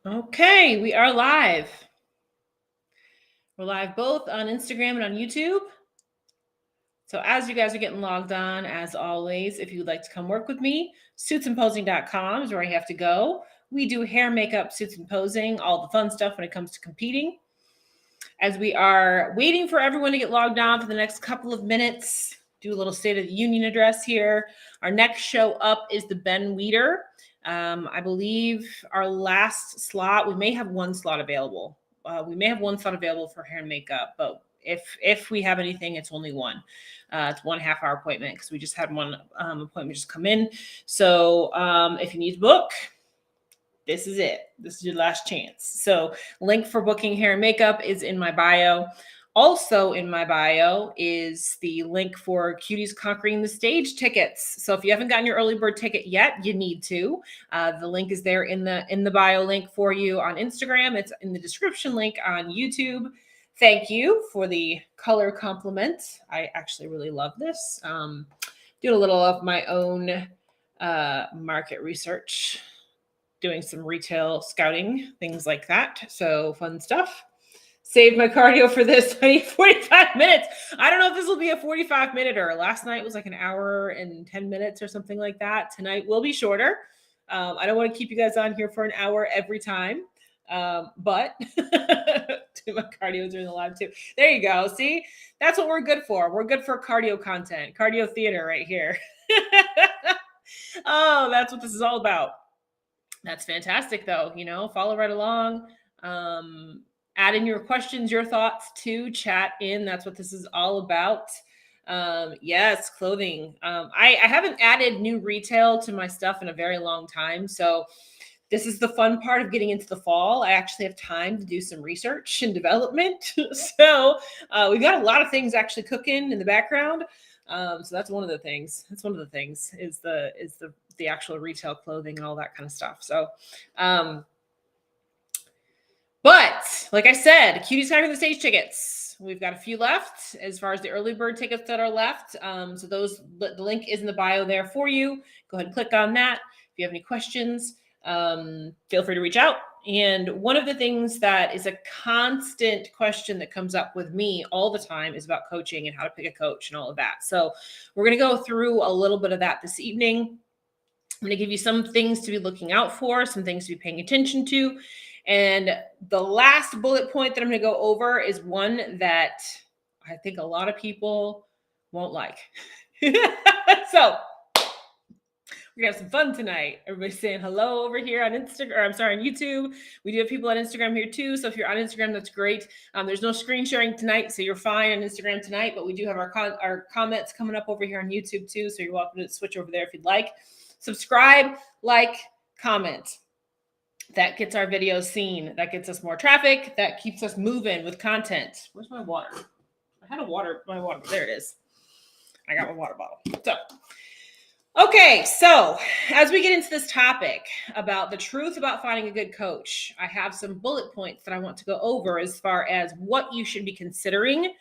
Okay, we are live. We're live both on Instagram and on YouTube. So as you guys are getting logged on, as always, if you would like to come work with me, suitsandposing.com is where you have to go. We do hair, makeup, suits and posing, all the fun stuff when it comes to competing. As we are waiting for everyone to get logged on for the next couple of minutes, do a little State of the Union address here. Our next show up is the Ben Weeder. I believe our last slot, we may have one slot available. We may have one slot available for hair and makeup, but if we have anything, it's only one. It's 1 half-hour appointment because we just had one appointment just come in. So if you need to book, this is it. This is your last chance. So link for booking hair and makeup is in my bio. Also in my bio is the link for Cuties Conquering the Stage tickets. So if you haven't gotten your early bird ticket yet, you need to. The link is there in the bio link for you on Instagram. It's in the description link on YouTube. Thank you for the color compliment. I actually really love this. Doing a little of my own market research, doing some retail scouting, things like that. So fun stuff. Saved my cardio for this. I need 45 minutes. I don't know if this will be a 45-minute. Last night was like an hour and 10 minutes or something like that. Tonight will be shorter. I don't want to keep you guys on here for an hour every time. But do my cardio during the live too. There you go. See, that's what we're good for. We're good for cardio content, cardio theater right here. Oh, that's what this is all about. That's fantastic, though. Follow right along. Add in your questions, your thoughts to chat in. That's what this is all about. Yes, clothing. I haven't added new retail to my stuff in a very long time. So this is the fun part of getting into the fall. I actually have time to do some research and development. So we've got a lot of things actually cooking in the background. So that's one of the things. That's one of the things is the actual retail clothing and all that kind of stuff. So, but like I said, Cuties Conquering the Stage tickets. We've got a few left as far as the early bird tickets that are left. So the link is in the bio there for you. Go ahead and click on that. If you have any questions, feel free to reach out. And one of the things that is a constant question that comes up with me all the time is about coaching and how to pick a coach and all of that. So we're going to go through a little bit of that this evening. I'm going to give you some things to be looking out for, some things to be paying attention to. And the last bullet point that I'm going to go over is one that I think a lot of people won't like. So we're going to have some fun tonight. Everybody's saying hello over here on Instagram, or I'm sorry, on YouTube. We do have people on Instagram here too. So if you're on Instagram, that's great. There's no screen sharing tonight, so you're fine on Instagram tonight, but we do have our comments coming up over here on YouTube too. So you're welcome to switch over there if you'd like. Subscribe, like, comment. That gets our videos seen. That gets us more traffic. That keeps us moving with content. Where's my water? I had my water. There it is. I got my water bottle. So, okay. So as we get into this topic about the truth about finding a good coach, I have some bullet points that I want to go over as far as what you should be considering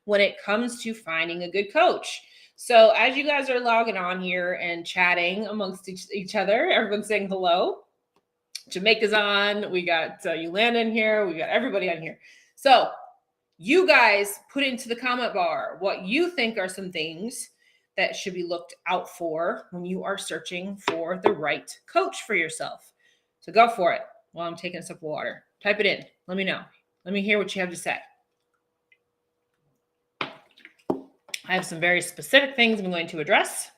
when it comes to finding a good coach. So as you guys are logging on here and chatting amongst each other, everyone's saying hello. Jamaica's on. We got Yolanda in here. We got everybody on here. So you guys put into the comment bar what you think are some things that should be looked out for when you are searching for the right coach for yourself. So go for it while I'm taking a sip of water. Type it in. Let me know. Let me hear what you have to say. I have some very specific things I'm going to address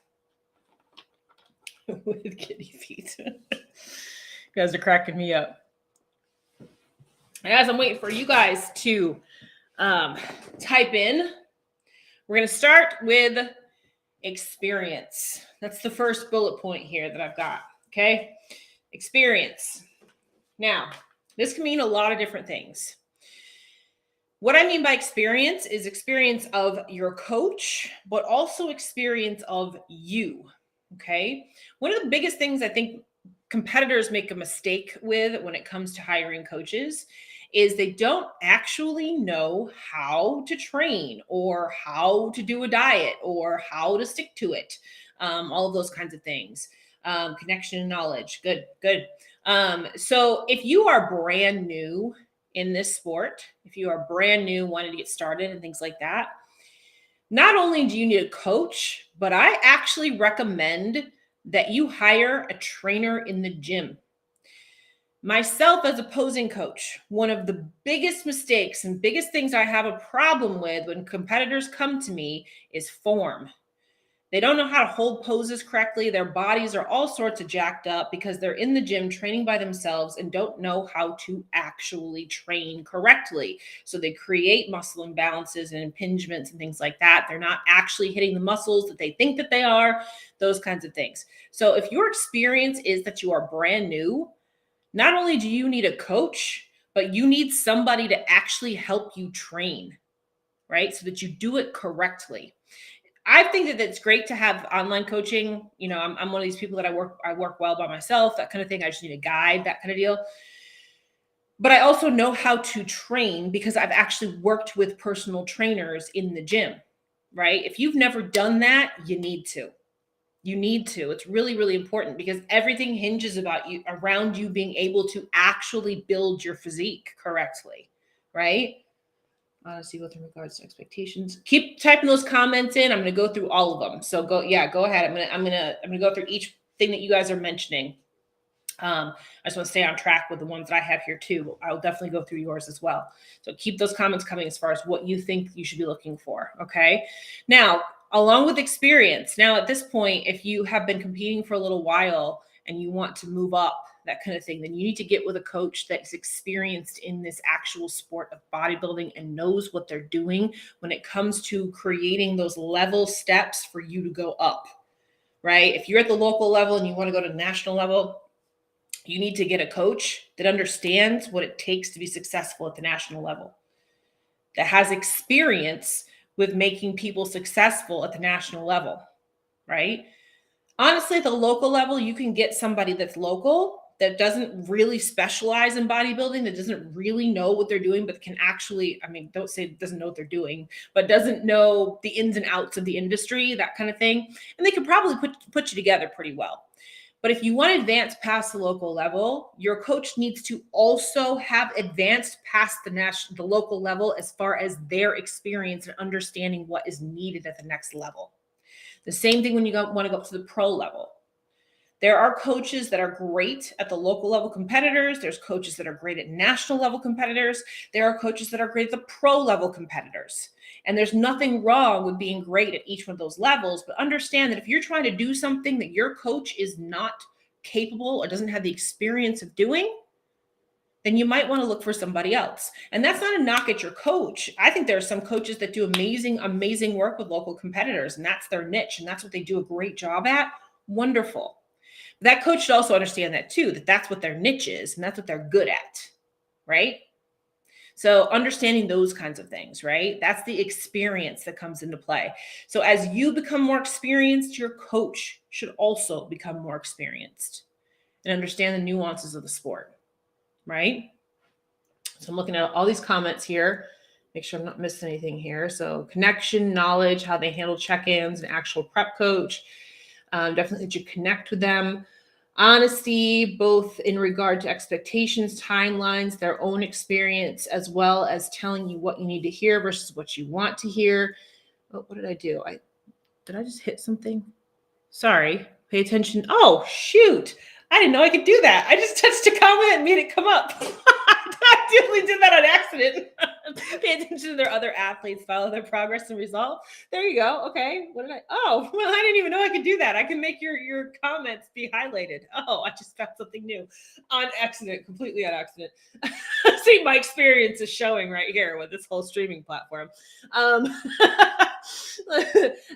with kitty feet. You guys are cracking me up. And as I'm waiting for you guys to type in, we're going to start with experience. That's the first bullet point here that I've got. Okay. Experience. Now, this can mean a lot of different things. What I mean by experience is experience of your coach, but also experience of you. Okay. One of the biggest things I think competitors make a mistake with when it comes to hiring coaches is they don't actually know how to train or how to do a diet or how to stick to it. All of those kinds of things. Connection and knowledge. Good. So if you are brand new in this sport, if you are brand new, wanting to get started and things like that, not only do you need a coach, but I actually recommend that you hire a trainer in the gym. Myself as a posing coach, one of the biggest mistakes and biggest things I have a problem with when competitors come to me is form. They don't know how to hold poses correctly. Their bodies are all sorts of jacked up because they're in the gym training by themselves and don't know how to actually train correctly. So they create muscle imbalances and impingements and things like that. They're not actually hitting the muscles that they think that they are, those kinds of things. So if your experience is that you are brand new, not only do you need a coach, but you need somebody to actually help you train, right? So that you do it correctly. I think that it's great to have online coaching. You know, I'm one of these people that I work well by myself, that kind of thing. I just need a guide, that kind of deal. But I also know how to train because I've actually worked with personal trainers in the gym, right? If you've never done that, you need to. You need to. It's really, really important because everything hinges about you around you being able to actually build your physique correctly, right? Honesty with regards to expectations. Keep typing those comments in. I'm going to go through all of them. So go ahead. I'm gonna go through each thing that you guys are mentioning. I just want to stay on track with the ones that I have here too. I'll definitely go through yours as well. So keep those comments coming as far as what you think you should be looking for. Okay. Now, along with experience, now at this point, if you have been competing for a little while and you want to move up, that kind of thing, then you need to get with a coach that's experienced in this actual sport of bodybuilding and knows what they're doing when it comes to creating those level steps for you to go up, right? If you're at the local level and you want to go to the national level, you need to get a coach that understands what it takes to be successful at the national level, that has experience with making people successful at the national level, right? Honestly, at the local level, you can get somebody that's local that doesn't really specialize in bodybuilding, that doesn't really know what they're doing, but can actually, I mean, don't say doesn't know what they're doing, but doesn't know the ins and outs of the industry, that kind of thing. And they can probably put you together pretty well. But if you want to advance past the local level, your coach needs to also have advanced past the local level as far as their experience and understanding what is needed at the next level. The same thing when you want to go up to the pro level. There are coaches that are great at the local level competitors. There's coaches that are great at national level competitors. There are coaches that are great at the pro level competitors. And there's nothing wrong with being great at each one of those levels, but understand that if you're trying to do something that your coach is not capable or doesn't have the experience of doing, then you might want to look for somebody else. And that's not a knock at your coach. I think there are some coaches that do amazing, amazing work with local competitors, and that's their niche, and that's what they do a great job at. Wonderful. That coach should also understand that too, that that's what their niche is and that's what they're good at, right? So understanding those kinds of things, right? That's the experience that comes into play. So as you become more experienced, your coach should also become more experienced and understand the nuances of the sport, right? So I'm looking at all these comments here, make sure I'm not missing anything here. So connection, knowledge, how they handle check-ins, an actual prep coach. Definitely that you connect with them. Honesty, both in regard to expectations, timelines, their own experience, as well as telling you what you need to hear versus what you want to hear. Oh, what did I do? Did I just hit something? Sorry. Pay attention. Oh, shoot. I didn't know I could do that. I just touched a comment and made it come up. I definitely did that on accident. Pay attention to their other athletes, follow their progress and results. There you go. Okay. What did I? Oh, well, I didn't even know I could do that. I can make your comments be highlighted. Oh, I just found something new on accident, completely on accident. See, my experience is showing right here with this whole streaming platform.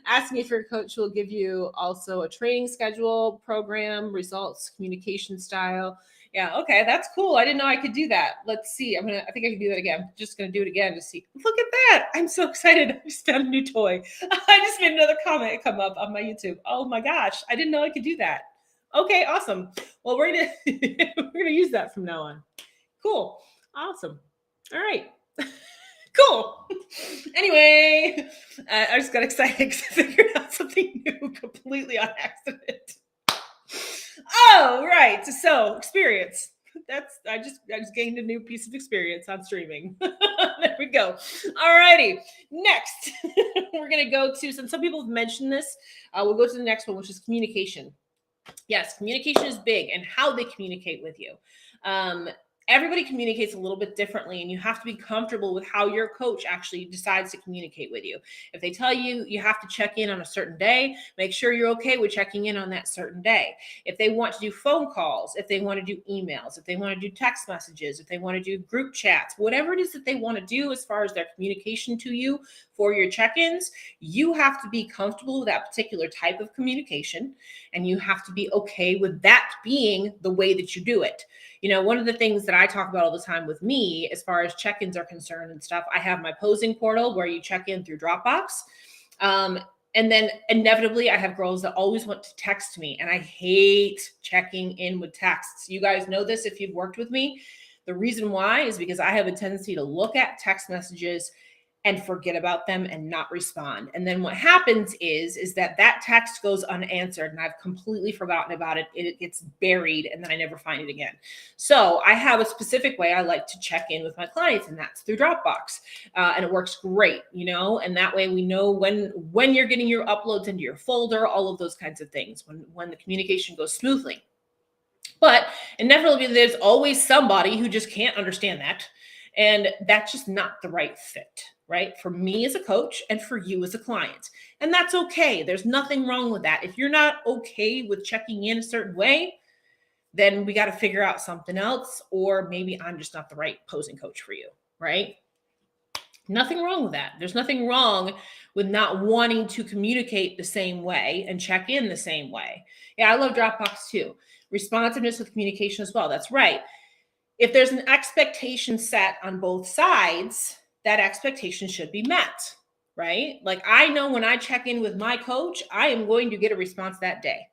Asking if your coach will give you also a training schedule, program, results, communication style. Yeah, okay, that's cool. I didn't know I could do that. Let's see. I think I can do that again. I'm just gonna do it again to see. Look at that. I'm so excited. I just found a new toy. I just made another comment come up on my YouTube. Oh my gosh, I didn't know I could do that. Okay, awesome. Well, we're gonna we're gonna use that from now on. Cool. Awesome. All right. Cool. Anyway, I just got excited because I figured out something new completely on accident. Oh, right. So experience. I just gained a new piece of experience on streaming. There we go. All righty. Next, we're gonna go to some people have mentioned this. We'll go to the next one, which is communication. Yes, communication is big and how they communicate with you. Um, Everybody communicates a little bit differently, and you have to be comfortable with how your coach actually decides to communicate with you. If they tell you you have to check in on a certain day, make sure you're okay with checking in on that certain day. If they want to do phone calls, if they want to do emails, if they want to do text messages, if they want to do group chats, whatever it is that they want to do as far as their communication to you for your check-ins, you have to be comfortable with that particular type of communication, and you have to be okay with that being the way that you do it. One of the things that I talk about all the time with me, as far as check-ins are concerned and stuff, I have my posing portal where you check in through Dropbox. And then inevitably, I have girls that always want to text me, and I hate checking in with texts. You guys know this if you've worked with me. The reason why is because I have a tendency to look at text messages and forget about them and not respond. And then what happens is that text goes unanswered and I've completely forgotten about it. It gets buried and then I never find it again. So I have a specific way I like to check in with my clients, and that's through Dropbox. And it works great, and that way we know when you're getting your uploads into your folder, all of those kinds of things, when the communication goes smoothly. But inevitably, there's always somebody who just can't understand that. And that's just not the right fit, right? For me as a coach and for you as a client. And that's okay. There's nothing wrong with that. If you're not okay with checking in a certain way, then we got to figure out something else, or maybe I'm just not the right posing coach for you, right? Nothing wrong with that. There's nothing wrong with not wanting to communicate the same way and check in the same way. Yeah, I love Dropbox too. Responsiveness with communication as well. That's right. If there's an expectation set on both sides, that expectation should be met, right? Like I know when I check in with my coach, I am going to get a response that day.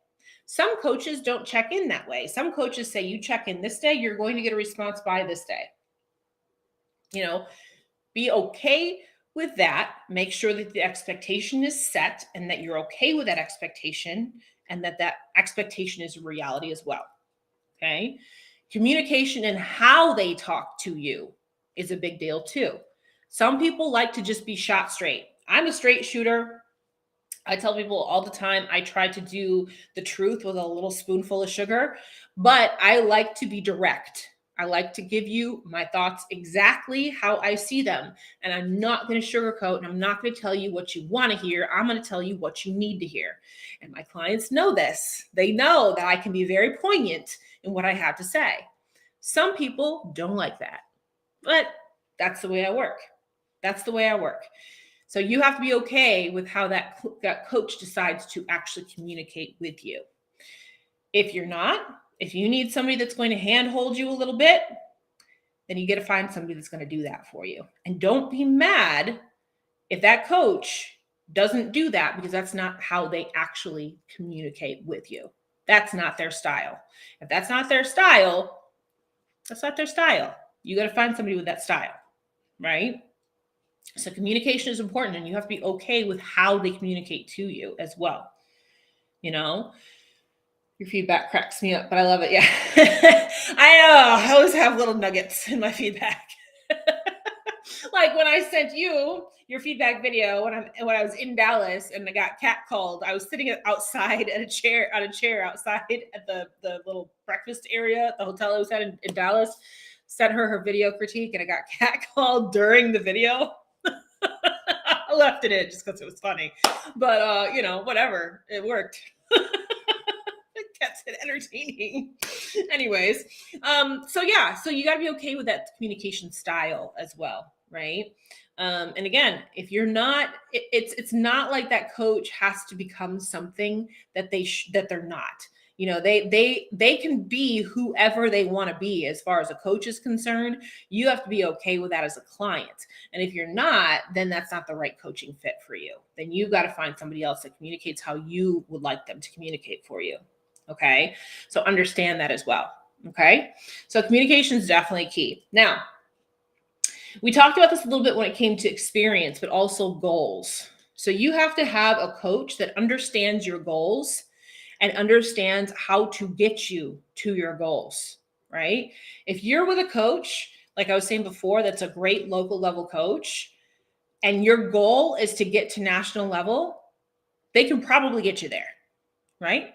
Some coaches don't check in that way. Some coaches say you check in this day, you're going to get a response by this day. Be okay with that. Make sure that the expectation is set and that you're okay with that expectation, and that expectation is a reality as well. Okay. Communication and how they talk to you is a big deal too. Some people like to just be shot straight. I'm a straight shooter. I tell people all the time, I try to do the truth with a little spoonful of sugar, but I like to be direct. I like to give you my thoughts exactly how I see them. And I'm not going to sugarcoat, and I'm not going to tell you what you want to hear. I'm going to tell you what you need to hear. And my clients know this. They know that I can be very poignant in what I have to say. Some people don't like that, but that's the way I work. That's the way I work. So you have to be okay with how that coach decides to actually communicate with you. If you're not, if you need somebody that's going to handhold you a little bit, then you got to find somebody that's going to do that for you. And don't be mad if that coach doesn't do that, because that's not how they actually communicate with you. That's not their style. If that's not their style, that's not their style. You got to find somebody with that style, right? So communication is important, and you have to be okay with how they communicate to you as well. Your feedback cracks me up, but I love it. Yeah. I know. I always have little nuggets in my feedback. Like when I sent you your feedback video when I was in Dallas and I got catcalled. I was sitting outside on a chair outside at the little breakfast area at the hotel I was at in Dallas. Sent her video critique, and I got catcalled during the video. I left it in just because it was funny, but whatever, it worked. It kept it entertaining. Anyways, so you got to be okay with that communication style as well, right? And again, if you're not, it's not like that coach has to become something that they're not. They can be whoever they want to be as far as a coach is concerned. You have to be okay with that as a client. And if you're not, then that's not the right coaching fit for you. Then you've got to find somebody else that communicates how you would like them to communicate for you. Okay. So understand that as well. Okay. So communication is definitely key. Now, we talked about this a little bit when it came to experience, but also goals. So you have to have a coach that understands your goals and understands how to get you to your goals, right? If you're with a coach, like I was saying before, that's a great local level coach, and your goal is to get to national level, they can probably get you there, right?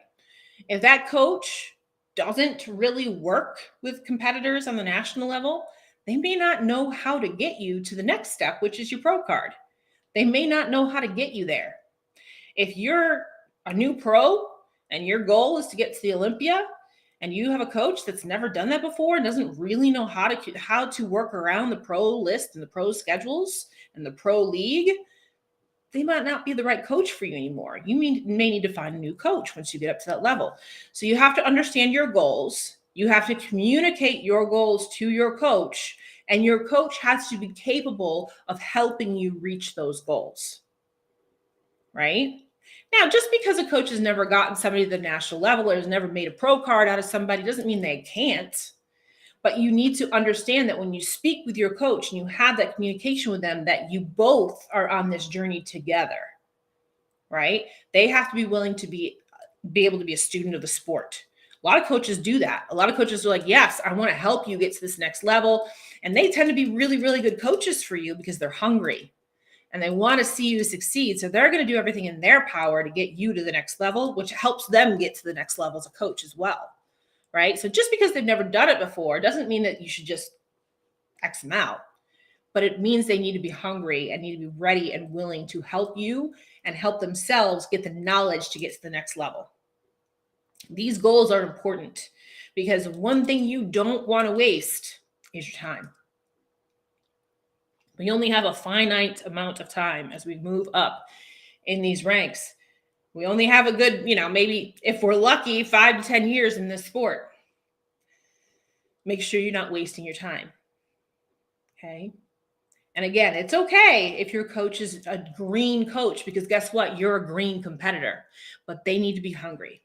If that coach doesn't really work with competitors on the national level, they may not know how to get you to the next step, which is your pro card. They may not know how to get you there. If you're a new pro and your goal is to get to the Olympia, and you have a coach that's never done that before and doesn't really know how to work around the pro list and the pro schedules and the pro league, they might not be the right coach for you anymore. You may need to find a new coach once you get up to that level. So you have to understand your goals. You have to communicate your goals to your coach, and your coach has to be capable of helping you reach those goals, right? Now, just because a coach has never gotten somebody to the national level or has never made a pro card out of somebody doesn't mean they can't. But you need to understand that when you speak with your coach and you have that communication with them, that you both are on this journey together, right? They have to be willing to be able to be a student of the sport. A lot of coaches do that. A lot of coaches are like, yes, I want to help you get to this next level. And they tend to be really, really good coaches for you because they're hungry and they want to see you succeed. So they're going to do everything in their power to get you to the next level, which helps them get to the next level as a coach as well, right? So just because they've never done it before doesn't mean that you should just X them out, but it means they need to be hungry and need to be ready and willing to help you and help themselves get the knowledge to get to the next level. These goals are important because one thing you don't want to waste is your time. We only have a finite amount of time as we move up in these ranks. We only have a good, maybe if we're lucky, 5 to 10 years in this sport. Make sure you're not wasting your time. Okay. And again, it's okay if your coach is a green coach, because guess what? You're a green competitor, but they need to be hungry.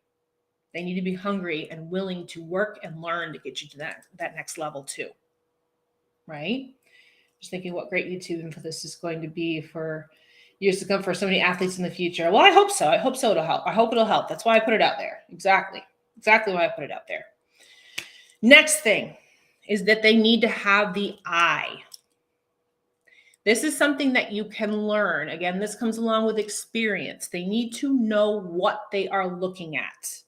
They need to be hungry and willing to work and learn to get you to that next level too. Right? Just thinking what great YouTube info this is going to be for years to come for so many athletes in the future. Well, I hope so. I hope so it'll help. I hope it'll help. That's why I put it out there. Exactly why I put it out there. Next thing is that they need to have the eye. This is something that you can learn. Again, this comes along with experience. They need to know what they are looking at.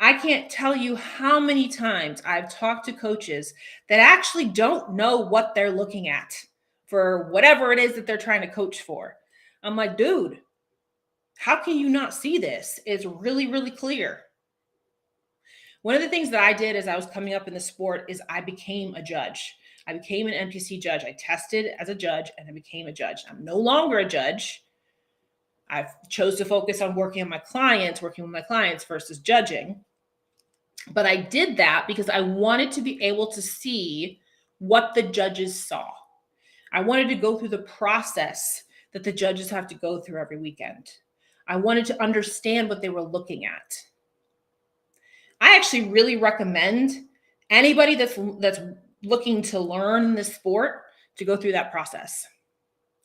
I can't tell you how many times I've talked to coaches that actually don't know what they're looking at for whatever it is that they're trying to coach for. I'm like, dude, how can you not see this? It's really, really clear. One of the things that I did as I was coming up in the sport is I became a judge. I became an NPC judge. I tested as a judge and I became a judge. I'm no longer a judge. I chose to focus on working with my clients versus judging. But I did that because I wanted to be able to see what the judges saw. I wanted to go through the process that the judges have to go through every weekend. I wanted to understand what they were looking at. I actually really recommend anybody that's looking to learn this sport to go through that process.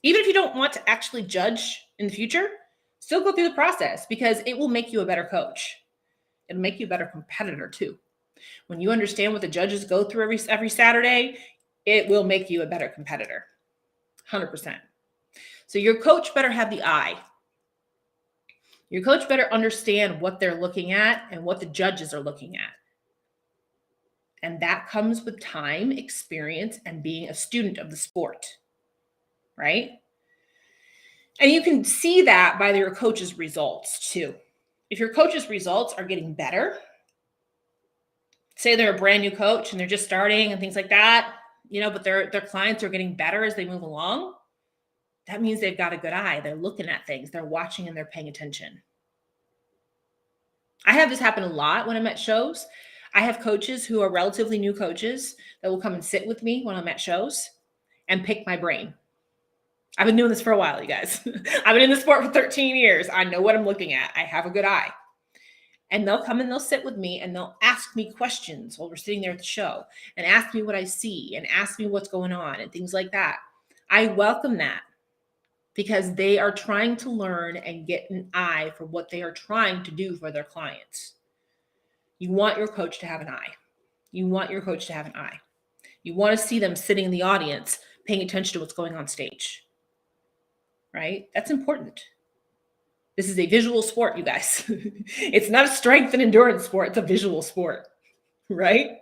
Even if you don't want to actually judge in the future, still go through the process because it will make you a better coach. It'll make you a better competitor too. When you understand what the judges go through every Saturday, it will make you a better competitor. 100%. So your coach better have the eye. Your coach better understand what they're looking at and what the judges are looking at. And that comes with time, experience, and being a student of the sport, right? And you can see that by your coach's results too. If your coach's results are getting better, say they're a brand new coach and they're just starting and things like that, but their clients are getting better as they move along, that means they've got a good eye. They're looking at things, they're watching, and they're paying attention. I have this happen a lot when I'm at shows. I have coaches who are relatively new coaches that will come and sit with me when I'm at shows and pick my brain. I've been doing this for a while, you guys. I've been in the sport for 13 years. I know what I'm looking at. I have a good eye. And they'll come and they'll sit with me and they'll ask me questions while we're sitting there at the show and ask me what I see and ask me what's going on and things like that. I welcome that because they are trying to learn and get an eye for what they are trying to do for their clients. You want your coach to have an eye. You want your coach to have an eye. You want to see them sitting in the audience, paying attention to what's going on stage, right? That's important. This is a visual sport, you guys. It's not a strength and endurance sport. It's a visual sport, right?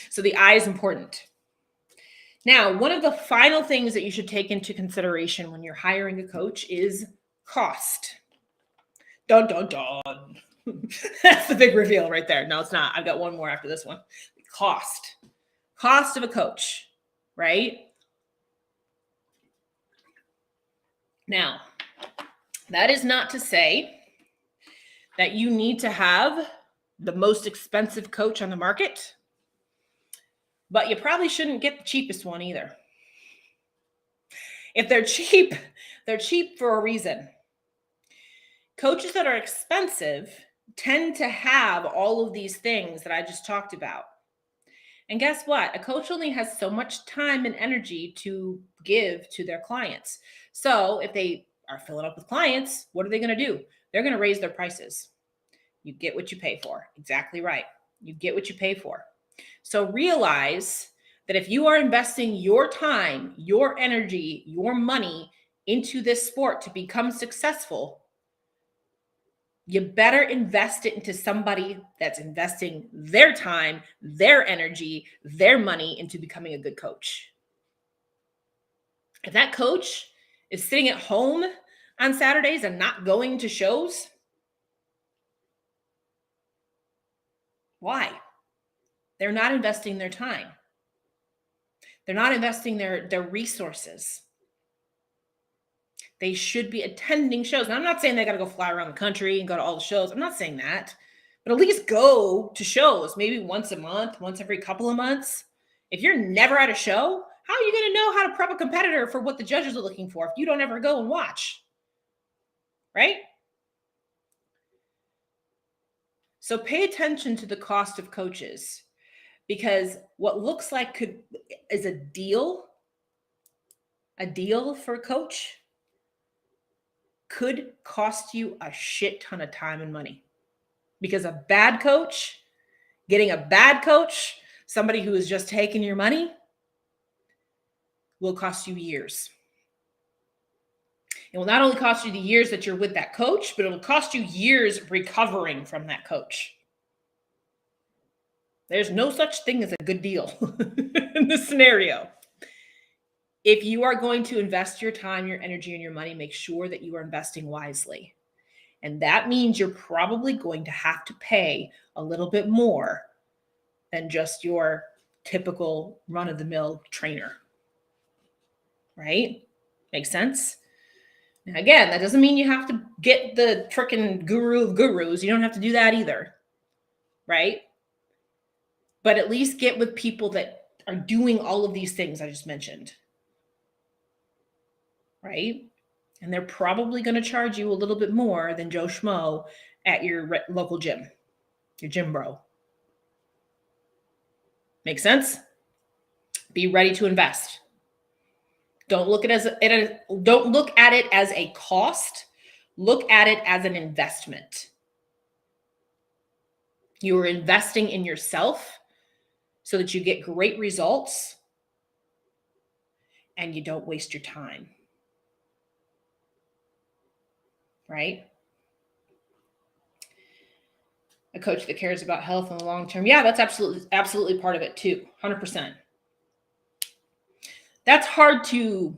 So the eye is important. Now, one of the final things that you should take into consideration when you're hiring a coach is cost. Dun, dun, dun. That's the big reveal right there. No, it's not. I've got one more after this one. Cost. Cost of a coach, right? Now, that is not to say that you need to have the most expensive coach on the market, but you probably shouldn't get the cheapest one either. If they're cheap for a reason. Coaches that are expensive tend to have all of these things that I just talked about. And guess what? A coach only has so much time and energy to give to their clients. So if they are filling up with clients, what are they going to do? They're going to raise their prices. You get what you pay for. Exactly right. You get what you pay for. So realize that if you are investing your time, your energy, your money into this sport to become successful, you better invest it into somebody that's investing their time, their energy, their money into becoming a good coach. If that coach is sitting at home on Saturdays and not going to shows, why? They're not investing their time. They're not investing their resources. They should be attending shows. Now, I'm not saying they got to go fly around the country and go to all the shows. I'm not saying that. But at least go to shows, maybe once a month, once every couple of months. If you're never at a show, how are you going to know how to prep a competitor for what the judges are looking for if you don't ever go and watch? Right? So pay attention to the cost of coaches, because what looks like is a deal for a coach could cost you a shit ton of time and money. Because a bad coach, getting a bad coach, somebody who is just taking your money, will cost you years. It will not only cost you the years that you're with that coach, but it'll cost you years recovering from that coach. There's no such thing as a good deal in this scenario. If you are going to invest your time, your energy, and your money, make sure that you are investing wisely. And that means you're probably going to have to pay a little bit more than just your typical run-of-the-mill trainer. Right? Makes sense? Now, again, that doesn't mean you have to get the freaking guru of gurus. You don't have to do that either. Right? But at least get with people that are doing all of these things I just mentioned. Right? And they're probably going to charge you a little bit more than Joe Schmo at your local gym, your gym bro. Make sense? Be ready to invest. Don't look at it as a cost. Look at it as an investment. You are investing in yourself so that you get great results and you don't waste your time. Right? A coach that cares about health in the long term. Yeah, that's absolutely part of it too. 100%. That's hard to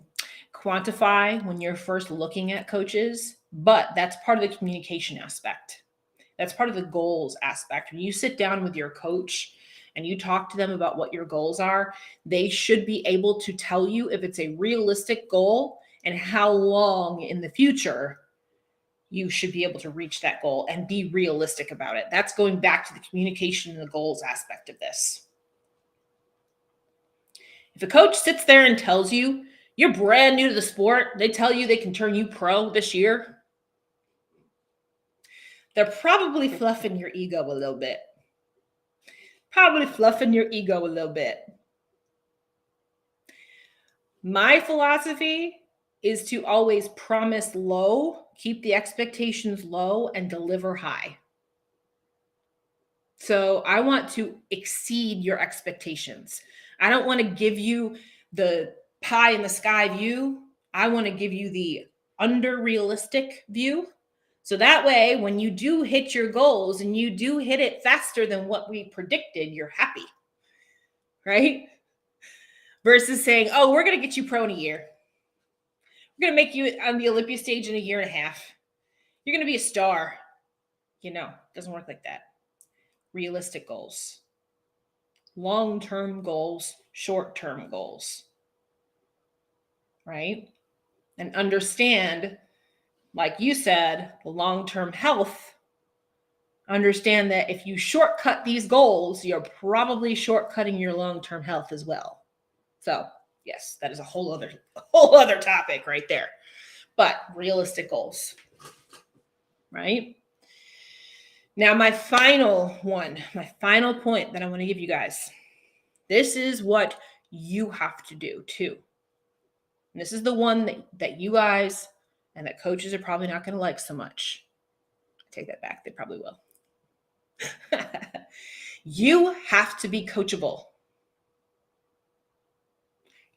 quantify when you're first looking at coaches, but that's part of the communication aspect. That's part of the goals aspect. When you sit down with your coach and you talk to them about what your goals are, they should be able to tell you if it's a realistic goal and how long in the future you should be able to reach that goal and be realistic about it. That's going back to the communication and the goals aspect of this. If a coach sits there and tells you you're brand new to the sport, they tell you they can turn you pro this year, they're probably fluffing your ego a little bit. My philosophy is to always promise low, keep the expectations low, and deliver high. So I want to exceed your expectations. I don't want to give you the pie in the sky view. I want to give you the under realistic view. So that way, when you do hit your goals and you do hit it faster than what we predicted, you're happy, right? Versus saying, oh, we're going to get you pro in a year. We're going to make you on the Olympia stage in a year and a half. You're going to be a star. You know, it doesn't work like that. Realistic goals, long-term goals, short-term goals, right? And understand, like you said, the long-term health. Understand that if you shortcut these goals, you're probably shortcutting your long-term health as well. So yes, that is a whole other topic right there. But realistic goals, right? Now, my final point that I want to give you guys. This is what you have to do too. And this is the one that you guys and that coaches are probably not going to like so much. I take that back. They probably will. You have to be coachable.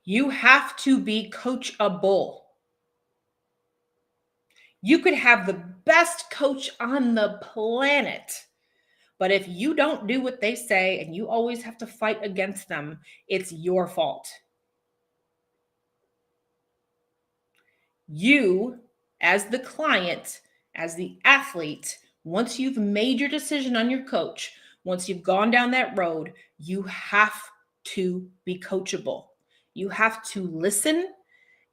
You have to be coachable. You could have the best coach on the planet, but if you don't do what they say and you always have to fight against them, it's your fault. You, as the client, as the athlete, once you've made your decision on your coach, once you've gone down that road, you have to be coachable. You have to listen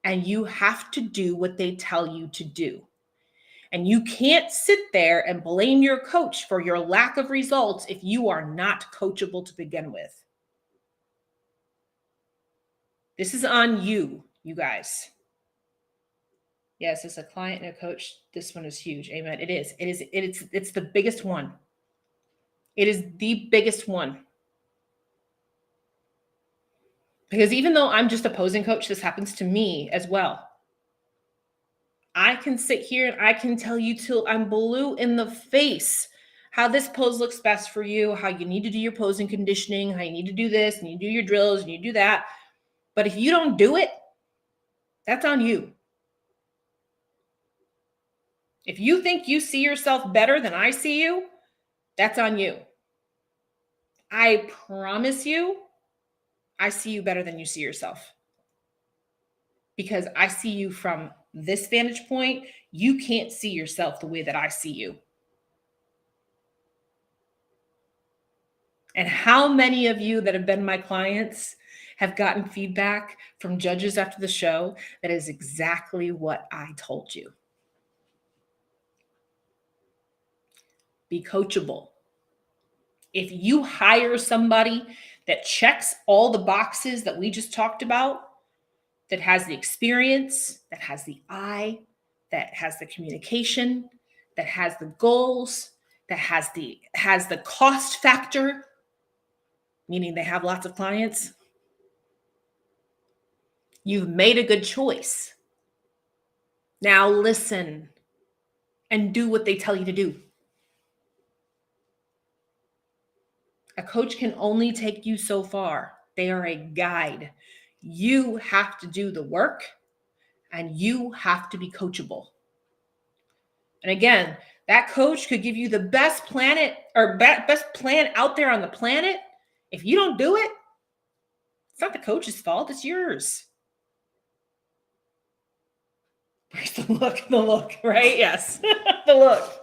and you have to do what they tell you to do. And you can't sit there and blame your coach for your lack of results if you are not coachable to begin with. This is on you, you guys. Yes, as a client and a coach, this one is huge. Amen. It is. It's the biggest one. It is the biggest one. Because even though I'm just a posing coach, this happens to me as well. I can sit here and I can tell you till I'm blue in the face how this pose looks best for you, how you need to do your posing conditioning, how you need to do this, and you do your drills, and you do that. But if you don't do it, that's on you. If you think you see yourself better than I see you, that's on you. I promise you, I see you better than you see yourself. Because I see you from this vantage point, you can't see yourself the way that I see you. And how many of you that have been my clients have gotten feedback from judges after the show that is exactly what I told you? Be coachable. If you hire somebody that checks all the boxes that we just talked about, that has the experience, that has the eye, that has the communication, that has the goals, that has the cost factor, meaning they have lots of clients, you've made a good choice. Now listen and do what they tell you to do. A coach can only take you so far. They are a guide. You have to do the work and you have to be coachable. And again, that coach could give you the best planet or best plan out there on the planet. If you don't do it, it's not the coach's fault, it's yours. Where's the look, right? Yes, the look.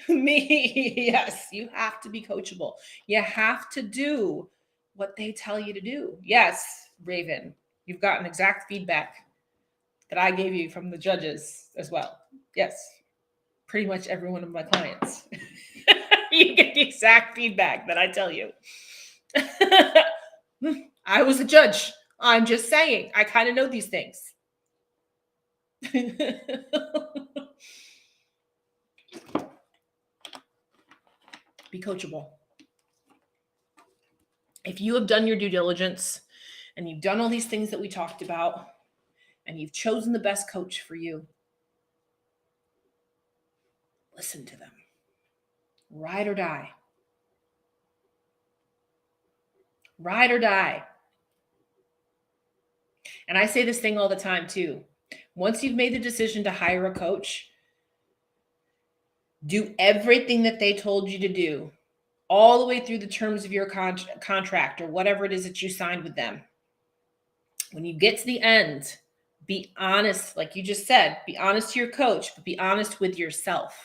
Me, yes, you have to be coachable. You have to do what they tell you to do. Yes, Raven, you've gotten exact feedback that I gave you from the judges as well. Yes, pretty much every one of my clients. You get the exact feedback that I tell you. I was a judge. I'm just saying, I kind of know these things. Be coachable. If you have done your due diligence and you've done all these things that we talked about, and you've chosen the best coach for you, listen to them. Ride or die. Ride or die. And I say this thing all the time too. Once you've made the decision to hire a coach, do everything that they told you to do, all the way through the terms of your contract or whatever it is that you signed with them. When you get to the end, be honest, like you just said, be honest to your coach, but be honest with yourself.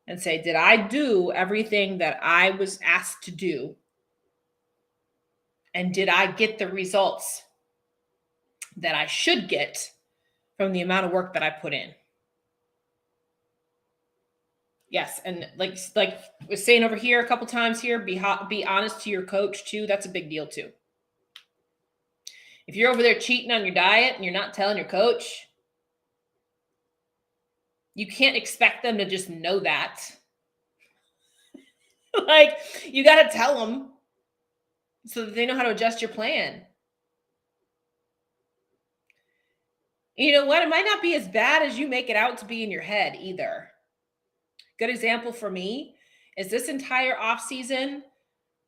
And say, did I do everything that I was asked to do? And did I get the results that I should get from the amount of work that I put in? Yes, and like we're saying over here a couple times here, be honest to your coach too. That's a big deal too. If you're over there cheating on your diet and you're not telling your coach, you can't expect them to just know that. Like, you got to tell them so that they know how to adjust your plan. You know what? It might not be as bad as you make it out to be in your head either. Good example for me is this entire off season,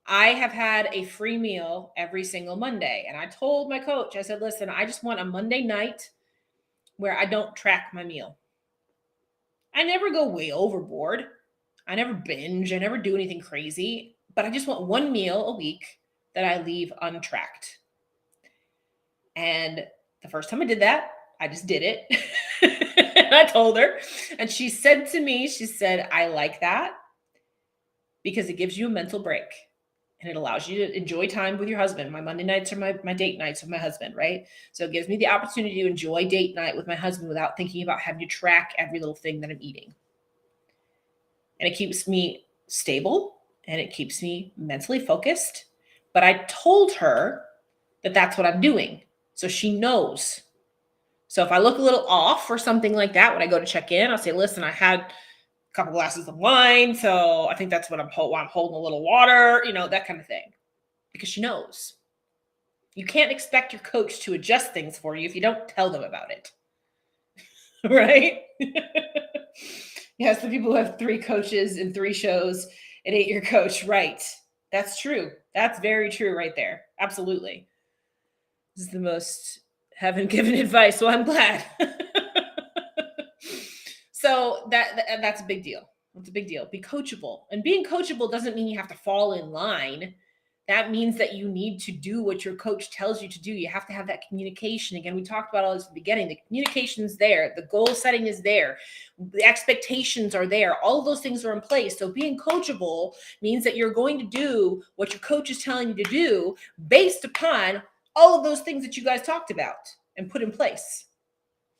I have had a free meal every single Monday. And I told my coach, I said, listen, I just want a Monday night where I don't track my meal. I never go way overboard. I never binge. I never do anything crazy, but I just want one meal a week that I leave untracked. And the first time I did that, I just did it. And I told her, and she said to me, she said, I like that because it gives you a mental break and it allows you to enjoy time with your husband. My Monday nights are my date nights with my husband, right? So it gives me the opportunity to enjoy date night with my husband without thinking about having to track every little thing that I'm eating. And it keeps me stable and it keeps me mentally focused. But I told her that that's what I'm doing. So she knows. So if I look a little off or something like that, when I go to check in, I'll say, listen, I had a couple glasses of wine. So I think that's what I'm holding a little water, that kind of thing, because she knows. You can't expect your coach to adjust things for you if you don't tell them about it. Right? Yes, the people who have 3 coaches and 3 shows, it ain't your coach. Right. That's true. That's very true right there. Absolutely. This is the most heaven-given advice, so I'm glad. So that's a big deal. It's a big deal. Be coachable. And being coachable doesn't mean you have to fall in line. That means that you need to do what your coach tells you to do. You have to have that communication. Again, we talked about all this at the beginning. The communication's there. The goal setting is there. The expectations are there. All of those things are in place. So being coachable means that you're going to do what your coach is telling you to do based upon all of those things that you guys talked about and put in place.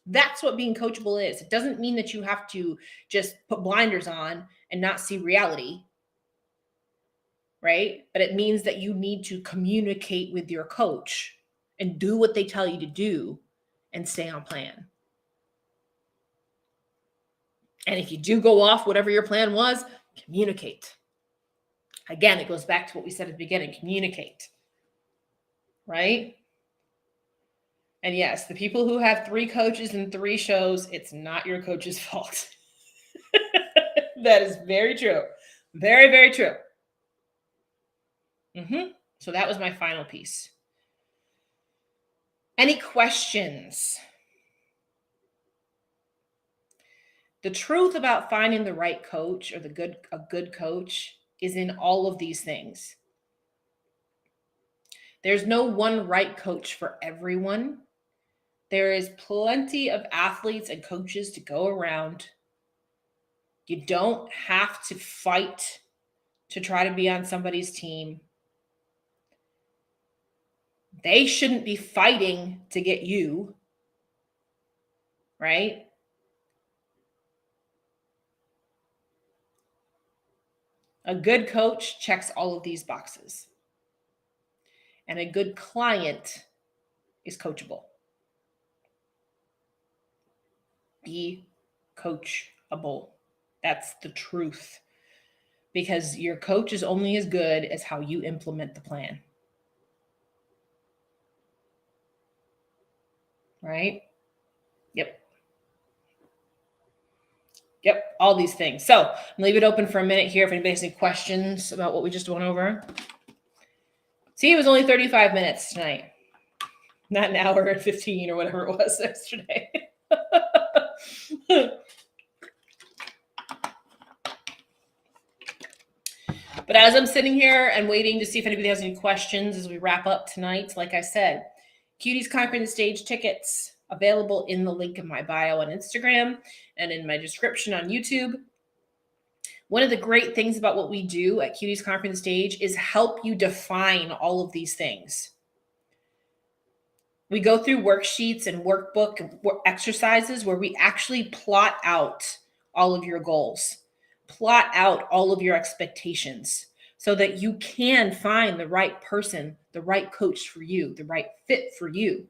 That's what being coachable is. It doesn't mean that you have to just put blinders on and not see reality, right? But it means that you need to communicate with your coach and do what they tell you to do and stay on plan. And if you do go off whatever your plan was, communicate. Again, it goes back to what we said at the beginning, communicate, right? And yes, the people who have 3 coaches and 3 shows, it's not your coach's fault. That is very true. Very, very true. So that was my final piece. Any questions? The truth about finding the right coach or a good coach is in all of these things. There's no one right coach for everyone. There is plenty of athletes and coaches to go around. You don't have to fight to try to be on somebody's team. They shouldn't be fighting to get you, right? A good coach checks all of these boxes. And a good client is coachable. Be coachable. That's the truth. Because your coach is only as good as how you implement the plan. right? Yep, all these things. So I'm gonna leave it open for a minute here if anybody has any questions about what we just went over. See, it was only 35 minutes tonight, not an hour and 15 or whatever it was yesterday. But as I'm sitting here and waiting to see if anybody has any questions as we wrap up tonight, like I said, Cuties Conquering the Stage tickets available in the link in my bio on Instagram and in my description on YouTube. One of the great things about what we do at Cuties Conquering the Stage is help you define all of these things. We go through worksheets and workbook exercises where we actually plot out all of your goals, plot out all of your expectations so that you can find the right person, the right coach for you, the right fit for you,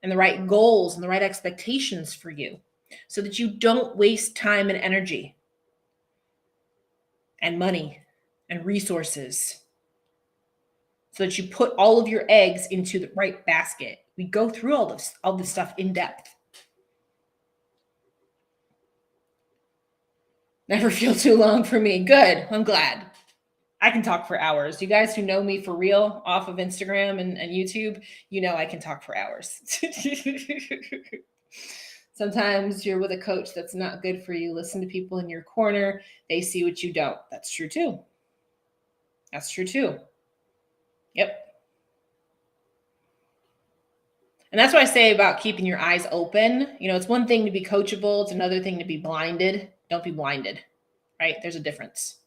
and the right goals and the right expectations for you so that you don't waste time and energy and money and resources, so that you put all of your eggs into the right basket. We go through all this stuff in depth. Never feel too long for me. Good. I'm glad. I can talk for hours. You guys who know me for real off of Instagram and YouTube, you know I can talk for hours. Sometimes you're with a coach that's not good for you. Listen to people in your corner. They see what you don't. That's true too. That's true too. Yep. And that's what I say about keeping your eyes open. You know, it's one thing to be coachable. It's another thing to be blinded. Don't be blinded, right? There's a difference.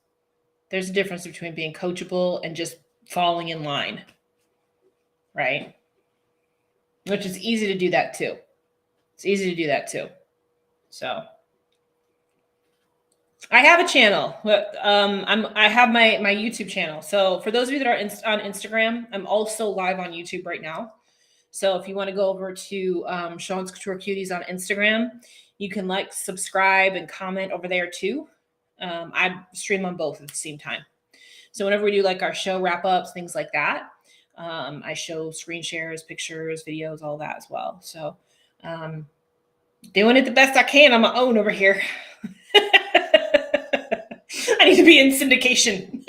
There's a difference between being coachable and just falling in line, right? Which is easy to do that too. It's easy to do that too. So I have a channel. I have my YouTube channel. So for those of you that are on Instagram, I'm also live on YouTube right now. So if you want to go over to Sean's Couture Cuties on Instagram, you can like, subscribe, and comment over there too. I stream on both at the same time. So whenever we do like our show wrap-ups, things like that, I show screen shares, pictures, videos, all that as well. So doing it the best I can on my own over here. I need to be in syndication.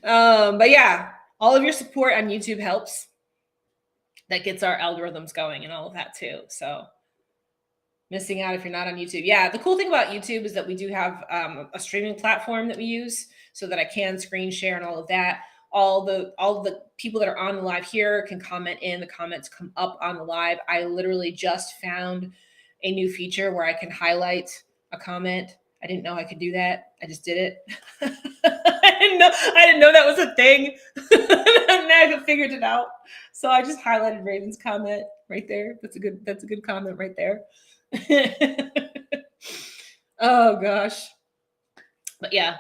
But yeah, all of your support on YouTube helps. That gets our algorithms going and all of that too. So missing out if you're not on YouTube. Yeah, the cool thing about YouTube is that we do have a streaming platform that we use so that I can screen share and all of that. All the people that are on the live here can comment in. The comments come up on the live. I literally just found a new feature where I can highlight a comment. I didn't know I could do that. I just did it. I didn't know that was a thing. Now I figured it out. So I just highlighted Raven's comment right there. That's a good comment right there. Oh gosh. But yeah,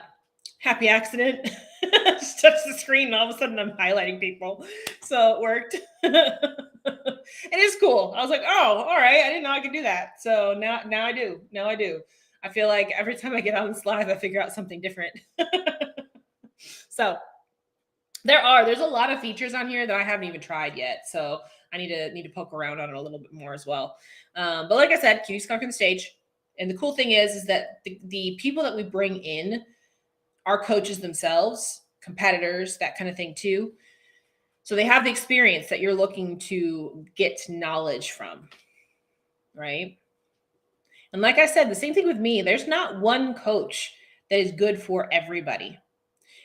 happy accident. Just touched the screen and all of a sudden I'm highlighting people. So it worked. It is cool. I was like, oh, all right. I didn't know I could do that. So now I do. Now I do. I feel like every time I get on this live, I figure out something different. So there's a lot of features on here that I haven't even tried yet. So I need to poke around on it a little bit more as well. But like I said, Cuties Conquering the Stage. And the cool thing is that the people that we bring in are coaches themselves, competitors, that kind of thing too. So they have the experience that you're looking to get knowledge from, right? And like I said, the same thing with me. There's not one coach that is good for everybody.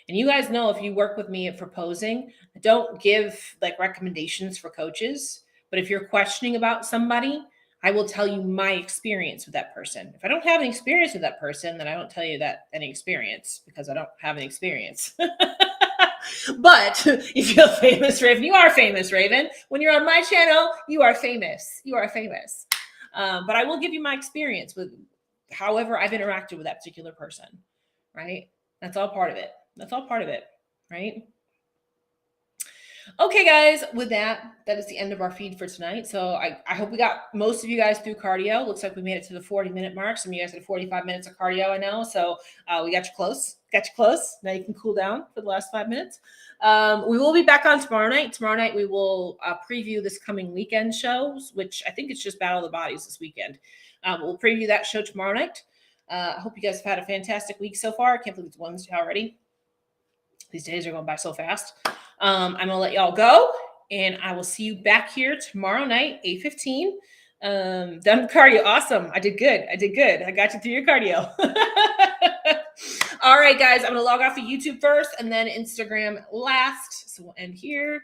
And you guys know if you work with me at proposing, I don't give like recommendations for coaches. But if you're questioning about somebody, I will tell you my experience with that person. If I don't have any experience with that person, then I don't tell you that any experience because I don't have any experience. But if you're famous, Raven, you are famous, Raven. When you're on my channel, you are famous. You are famous. But I will give you my experience with however I've interacted with that particular person, right? That's all part of it. That's all part of it, right? Okay, guys, with that is the end of our feed for tonight. So I hope we got most of you guys through cardio. Looks like we made it to the 40-minute mark. Some of you guys had 45 minutes of cardio, I know. So we got you close. Got you close. Now you can cool down for the last 5 minutes. We will be back on tomorrow night. Tomorrow night we will preview this coming weekend shows, which I think it's just Battle of the Bodies this weekend. We'll preview that show tomorrow night. I hope you guys have had a fantastic week so far. I can't believe it's Wednesday already. These days are going by so fast. I'm going to let y'all go, and I will see you back here tomorrow night, 8:15. Done cardio. Awesome. I did good. I got you through your cardio. All right, guys, I'm going to log off of YouTube first and then Instagram last. So we'll end here.